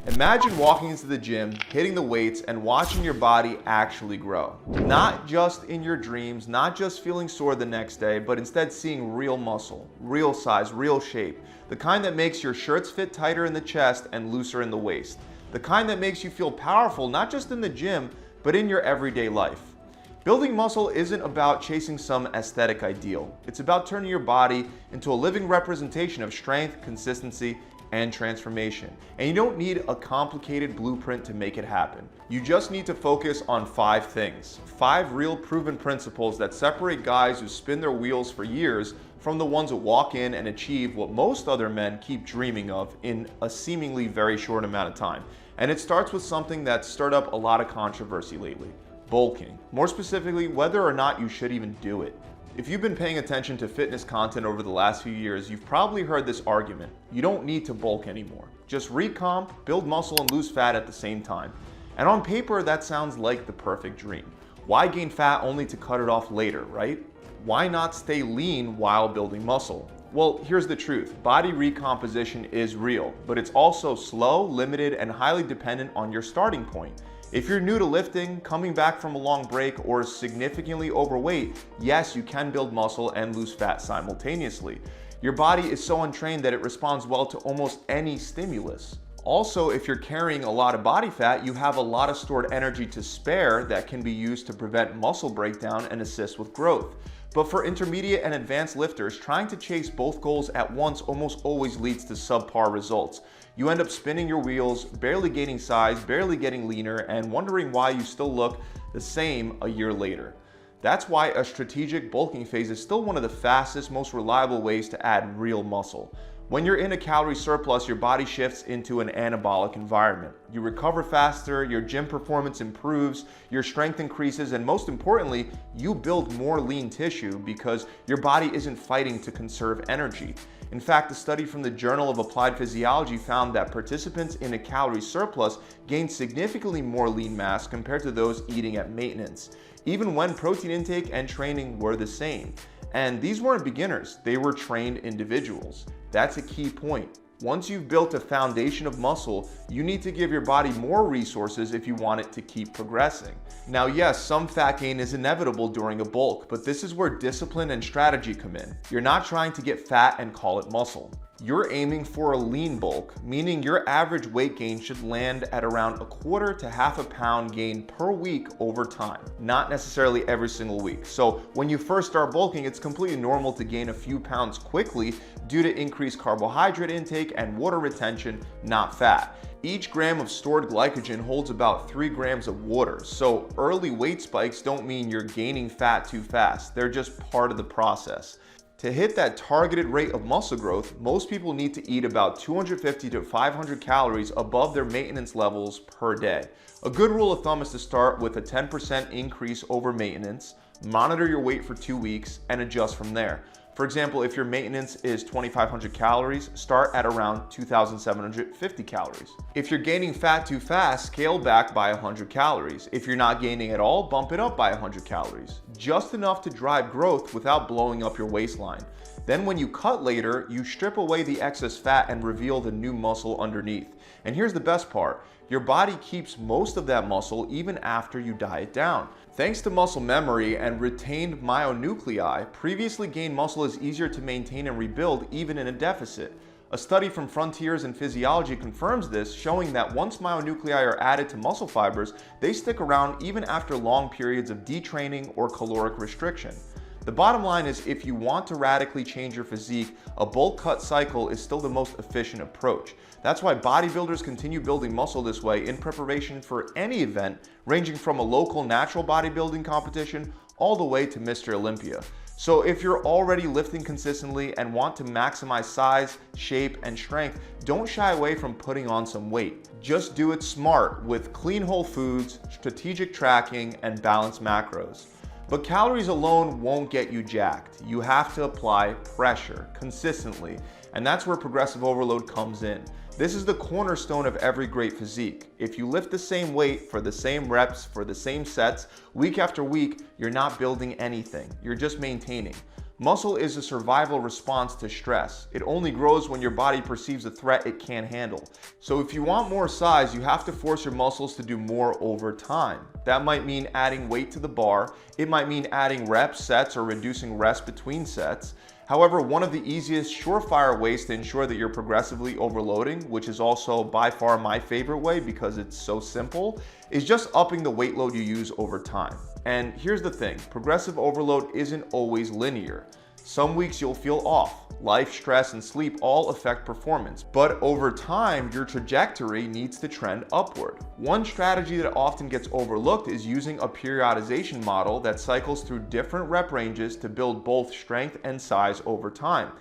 Imagine walking into the gym, hitting the weights, and watching your body actually grow. Not just in your dreams, not just feeling sore the next day, but instead seeing real muscle, real size, real shape. The kind that makes your shirts fit tighter in the chest and looser in the waist. The kind that makes you feel powerful, not just in the gym, but in your everyday life. Building muscle isn't about chasing some aesthetic ideal. It's about turning your body into a living representation of strength, consistency, and transformation. And you don't need a complicated blueprint to make it happen. You just need to focus on 5 things. 5 real proven principles that separate guys who spin their wheels for years from the ones that walk in and achieve what most other men keep dreaming of in a seemingly very short amount of time. And it starts with something that's stirred up a lot of controversy lately: bulking. More specifically, whether or not you should even do it. If you've been paying attention to fitness content over the last few years, you've probably heard this argument: you don't need to bulk anymore. Just recomp, build muscle, and lose fat at the same time. And on paper, that sounds like the perfect dream. Why gain fat only to cut it off later, right? Why not stay lean while building muscle? Well, here's the truth. Body recomposition is real, but it's also slow, limited, and highly dependent on your starting point. If you're new to lifting, coming back from a long break, or significantly overweight, yes, you can build muscle and lose fat simultaneously. Your body is so untrained that it responds well to almost any stimulus. Also, if you're carrying a lot of body fat, you have a lot of stored energy to spare that can be used to prevent muscle breakdown and assist with growth. But for intermediate and advanced lifters, trying to chase both goals at once almost always leads to subpar results. You end up spinning your wheels, barely gaining size, barely getting leaner, and wondering why you still look the same a year later. That's why a strategic bulking phase is still one of the fastest, most reliable ways to add real muscle. When you're in a calorie surplus, your body shifts into an anabolic environment. You recover faster, your gym performance improves, your strength increases, and most importantly, you build more lean tissue because your body isn't fighting to conserve energy. In fact, a study from the Journal of Applied Physiology found that participants in a calorie surplus gained significantly more lean mass compared to those eating at maintenance, even when protein intake and training were the same. And these weren't beginners, they were trained individuals. That's a key point. Once you've built a foundation of muscle, you need to give your body more resources if you want it to keep progressing. Now, yes, some fat gain is inevitable during a bulk, but this is where discipline and strategy come in. You're not trying to get fat and call it muscle. You're aiming for a lean bulk, meaning your average weight gain should land at around 1/4 to 1/2 pound gain per week over time, not necessarily every single week. So when you first start bulking, it's completely normal to gain a few pounds quickly due to increased carbohydrate intake and water retention, not fat. Each gram of stored glycogen holds about 3 grams of water, so early weight spikes don't mean you're gaining fat too fast, they're just part of the process. To hit that targeted rate of muscle growth, most people need to eat about 250 to 500 calories above their maintenance levels per day. A good rule of thumb is to start with a 10% increase over maintenance, monitor your weight for 2 weeks, and adjust from there. For example, if your maintenance is 2,500 calories, start at around 2,750 calories. If you're gaining fat too fast, scale back by 100 calories. If you're not gaining at all, bump it up by 100 calories. Just enough to drive growth without blowing up your waistline. Then when you cut later, you strip away the excess fat and reveal the new muscle underneath. And here's the best part. Your body keeps most of that muscle even after you diet down. Thanks to muscle memory and retained myonuclei, previously gained muscle is easier to maintain and rebuild even in a deficit. A study from Frontiers in Physiology confirms this, showing that once myonuclei are added to muscle fibers, they stick around even after long periods of detraining or caloric restriction. The bottom line is, if you want to radically change your physique, a bulk cut cycle is still the most efficient approach. That's why bodybuilders continue building muscle this way in preparation for any event, ranging from a local natural bodybuilding competition all the way to Mr. Olympia. So if you're already lifting consistently and want to maximize size, shape, and strength, don't shy away from putting on some weight. Just do it smart with clean whole foods, strategic tracking, and balanced macros. But calories alone won't get you jacked. You have to apply pressure consistently, and that's where progressive overload comes in. This is the cornerstone of every great physique. If you lift the same weight for the same reps, for the same sets, week after week, you're not building anything, you're just maintaining. Muscle is a survival response to stress. It only grows when your body perceives a threat it can't handle. So if you want more size, you have to force your muscles to do more over time. That might mean adding weight to the bar. It might mean adding reps, sets, or reducing rest between sets. However, one of the easiest, surefire ways to ensure that you're progressively overloading, which is also by far my favorite way because it's so simple, is just upping the weight load you use over time. And here's the thing, progressive overload isn't always linear. Some weeks you'll feel off. Life, stress, and sleep all affect performance, but over time, your trajectory needs to trend upward. One strategy that often gets overlooked is using a periodization model that cycles through different rep ranges to build both strength and size over time.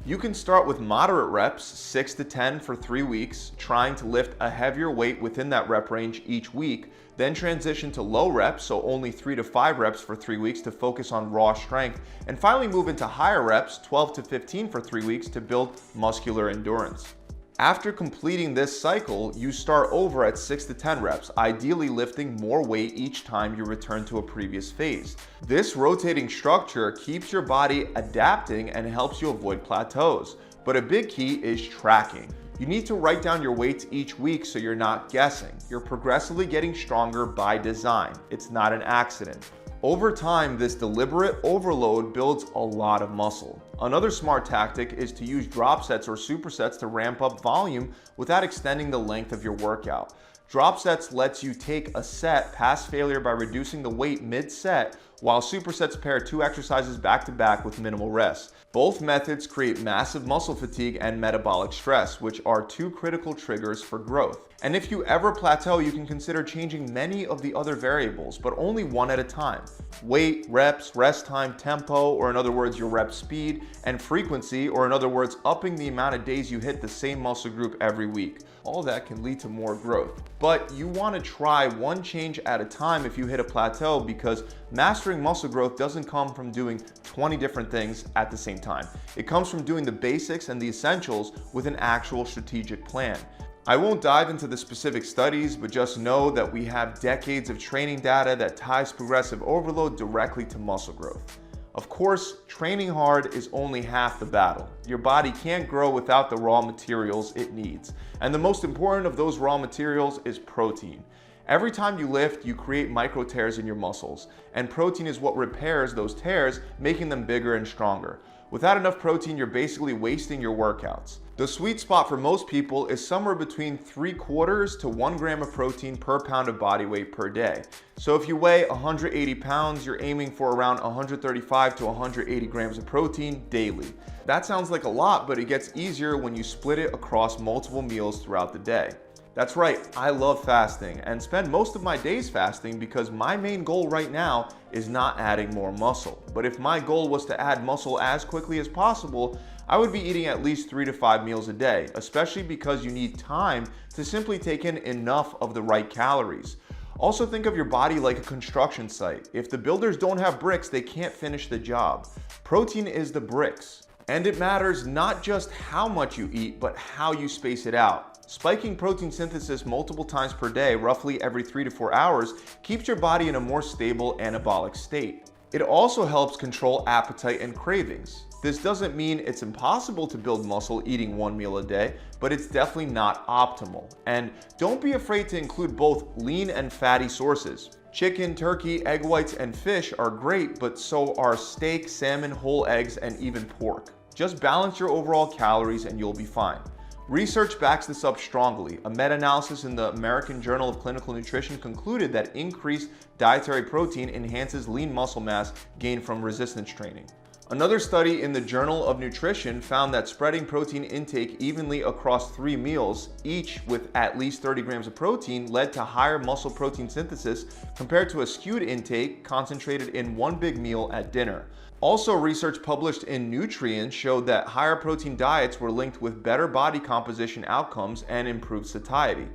You can start with moderate reps, 6 to 10 for 3 weeks, trying to lift a heavier weight within that rep range each week, then transition to low reps, so only 3 to 5 reps for 3 weeks to focus on raw strength, and finally move into higher reps, 12 to 15 for 3 weeks to build muscular endurance. After completing this cycle, you start over at 6 to 10 reps, ideally lifting more weight each time you return to a previous phase. This rotating structure keeps your body adapting and helps you avoid plateaus. But a big key is tracking. You need to write down your weights each week so you're not guessing. You're progressively getting stronger by design. It's not an accident. Over time, this deliberate overload builds a lot of muscle. Another smart tactic is to use drop sets or supersets to ramp up volume without extending the length of your workout. Drop sets lets you take a set past failure by reducing the weight mid-set, while supersets pair 2 exercises back to back with minimal rest. Both methods create massive muscle fatigue and metabolic stress, which are 2 critical triggers for growth. And if you ever plateau, you can consider changing many of the other variables, but only one at a time. Weight, reps, rest time, tempo, or in other words, your rep speed, and frequency, or in other words, upping the amount of days you hit the same muscle group every week. All that can lead to more growth. But you want to try one change at a time if you hit a plateau, because mastering muscle growth doesn't come from doing 20 different things at the same time. It comes from doing the basics and the essentials with an actual strategic plan. I won't dive into the specific studies, but just know that we have decades of training data that ties progressive overload directly to muscle growth. Of course, training hard is only half the battle. Your body can't grow without the raw materials it needs. And the most important of those raw materials is protein. Every time you lift, you create micro tears in your muscles, and protein is what repairs those tears, making them bigger and stronger. Without enough protein, you're basically wasting your workouts. The sweet spot for most people is somewhere between 3/4 to 1 gram of protein per pound of body weight per day. So if you weigh 180 pounds, you're aiming for around 135 to 180 grams of protein daily. That sounds like a lot, but it gets easier when you split it across multiple meals throughout the day. That's right, I love fasting and spend most of my days fasting because my main goal right now is not adding more muscle. But if my goal was to add muscle as quickly as possible, I would be eating at least 3 to 5 meals a day, especially because you need time to simply take in enough of the right calories. Also think of your body like a construction site. If the builders don't have bricks, they can't finish the job. Protein is the bricks. And it matters not just how much you eat, but how you space it out. Spiking protein synthesis multiple times per day, roughly every 3 to 4 hours, keeps your body in a more stable anabolic state. It also helps control appetite and cravings. This doesn't mean it's impossible to build muscle eating 1 meal a day, but it's definitely not optimal. And don't be afraid to include both lean and fatty sources. Chicken, turkey, egg whites, and fish are great, but so are steak, salmon, whole eggs, and even pork. Just balance your overall calories and you'll be fine. Research backs this up strongly. A meta-analysis in the American Journal of Clinical Nutrition concluded that increased dietary protein enhances lean muscle mass gained from resistance training. Another study in the Journal of Nutrition found that spreading protein intake evenly across 3 meals, each with at least 30 grams of protein, led to higher muscle protein synthesis compared to a skewed intake concentrated in one big meal at dinner. Also, research published in Nutrients showed that higher protein diets were linked with better body composition outcomes and improved satiety.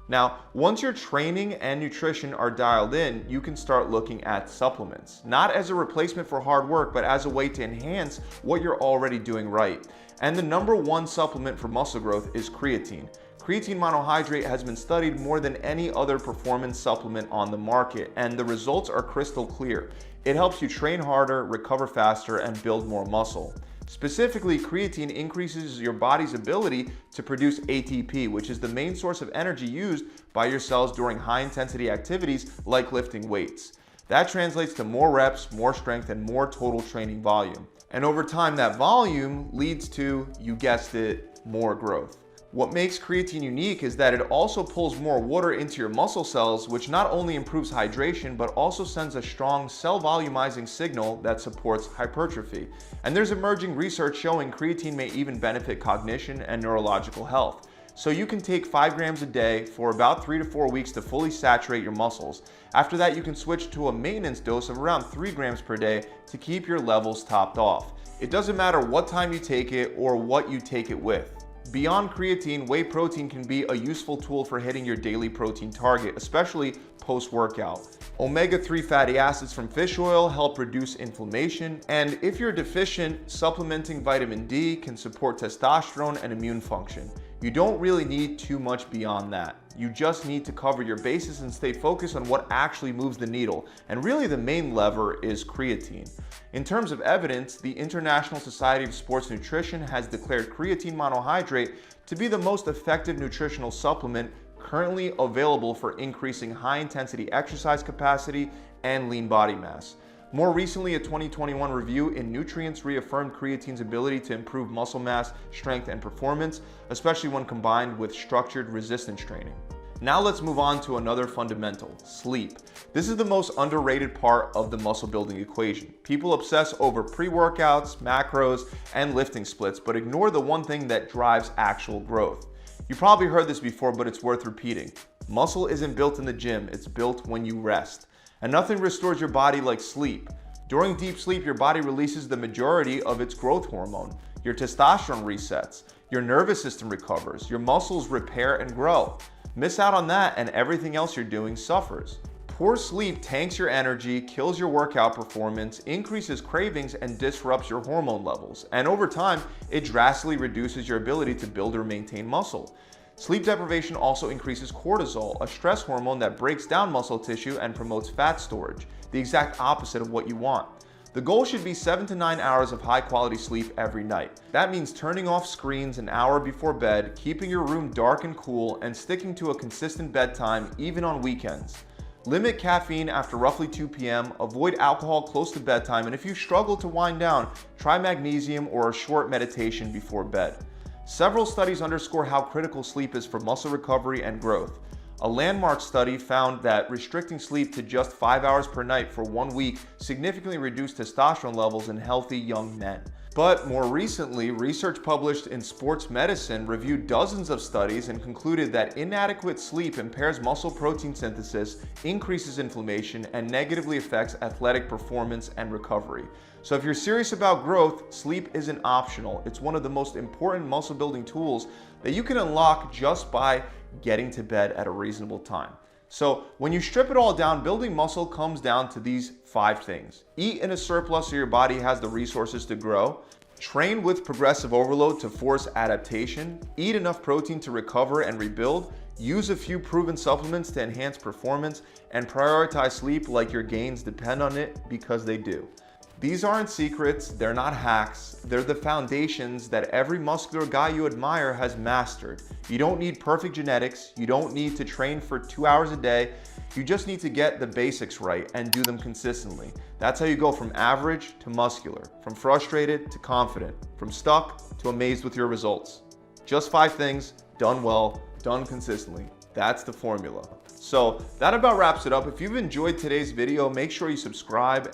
Now, once your training and nutrition are dialed in, you can start looking at supplements, not as a replacement for hard work, but as a way to enhance what you're already doing right. And the #1 supplement for muscle growth is creatine. Creatine monohydrate has been studied more than any other performance supplement on the market, and the results are crystal clear. It helps you train harder, recover faster, and build more muscle. Specifically, creatine increases your body's ability to produce ATP, which is the main source of energy used by your cells during high-intensity activities like lifting weights. That translates to more reps, more strength, and more total training volume. And over time, that volume leads to, you guessed it, more growth. What makes creatine unique is that it also pulls more water into your muscle cells, which not only improves hydration, but also sends a strong cell volumizing signal that supports hypertrophy. And there's emerging research showing creatine may even benefit cognition and neurological health. So you can take 5 grams a day for about 3 to 4 weeks to fully saturate your muscles. After that, you can switch to a maintenance dose of around 3 grams per day to keep your levels topped off. It doesn't matter what time you take it or what you take it with. Beyond creatine, whey protein can be a useful tool for hitting your daily protein target, especially post-workout. Omega-3 fatty acids from fish oil help reduce inflammation, and if you're deficient, supplementing vitamin D can support testosterone and immune function. You don't really need too much beyond that. You just need to cover your bases and stay focused on what actually moves the needle, and really the main lever is creatine. In terms of evidence, the International Society of Sports Nutrition has declared creatine monohydrate to be the most effective nutritional supplement currently available for increasing high-intensity exercise capacity and lean body mass. More recently, a 2021 review in Nutrients reaffirmed creatine's ability to improve muscle mass, strength, and performance, especially when combined with structured resistance training. Now let's move on to another fundamental, sleep. This is the most underrated part of the muscle building equation. People obsess over pre-workouts, macros, and lifting splits, but ignore the one thing that drives actual growth. You probably heard this before, but it's worth repeating. Muscle isn't built in the gym, it's built when you rest. And nothing restores your body like sleep. During deep sleep, your body releases the majority of its growth hormone. Your testosterone resets, your nervous system recovers, your muscles repair and grow. Miss out on that and everything else you're doing suffers. Poor sleep tanks your energy, kills your workout performance, increases cravings, and disrupts your hormone levels. And over time, it drastically reduces your ability to build or maintain muscle. Sleep deprivation also increases cortisol, a stress hormone that breaks down muscle tissue and promotes fat storage, the exact opposite of what you want. The goal should be 7 to 9 hours of high quality sleep every night. That means turning off screens an hour before bed, keeping your room dark and cool, and sticking to a consistent bedtime even on weekends. Limit caffeine after roughly 2 p.m., avoid alcohol close to bedtime, and if you struggle to wind down, try magnesium or a short meditation before bed. Several studies underscore how critical sleep is for muscle recovery and growth. A landmark study found that restricting sleep to just 5 hours per night for 1 week significantly reduced testosterone levels in healthy young men. But more recently, research published in Sports Medicine reviewed dozens of studies and concluded that inadequate sleep impairs muscle protein synthesis, increases inflammation, and negatively affects athletic performance and recovery. So if you're serious about growth, sleep isn't optional. It's one of the most important muscle building tools that you can unlock just by getting to bed at a reasonable time. So when you strip it all down, building muscle comes down to these 5 things. Eat in a surplus so your body has the resources to grow. Train with progressive overload to force adaptation. Eat enough protein to recover and rebuild. Use a few proven supplements to enhance performance, and prioritize sleep like your gains depend on it, because they do. These aren't secrets, they're not hacks, they're the foundations that every muscular guy you admire has mastered. You don't need perfect genetics, you don't need to train for 2 hours a day, you just need to get the basics right and do them consistently. That's how you go from average to muscular, from frustrated to confident, from stuck to amazed with your results. Just 5 things, done well, done consistently. That's the formula. So that about wraps it up. If you've enjoyed today's video, make sure you subscribe.